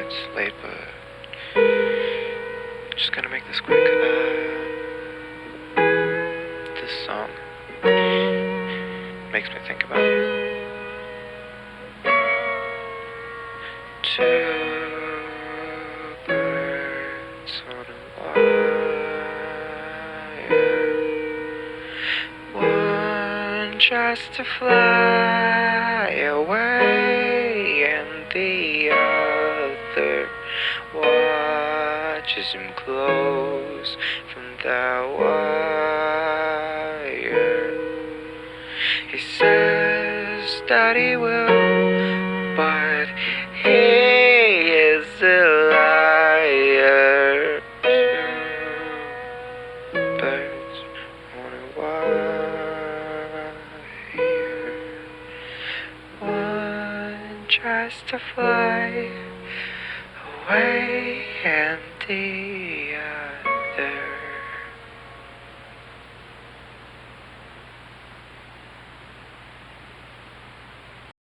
it's late, but just gonna make this quick. This song makes me think about two birds on a wire. One tries to fly away, and the other watches him close from that wire. He says that he will, but he is a liar. Birds on a wire. One tries to fly away, and the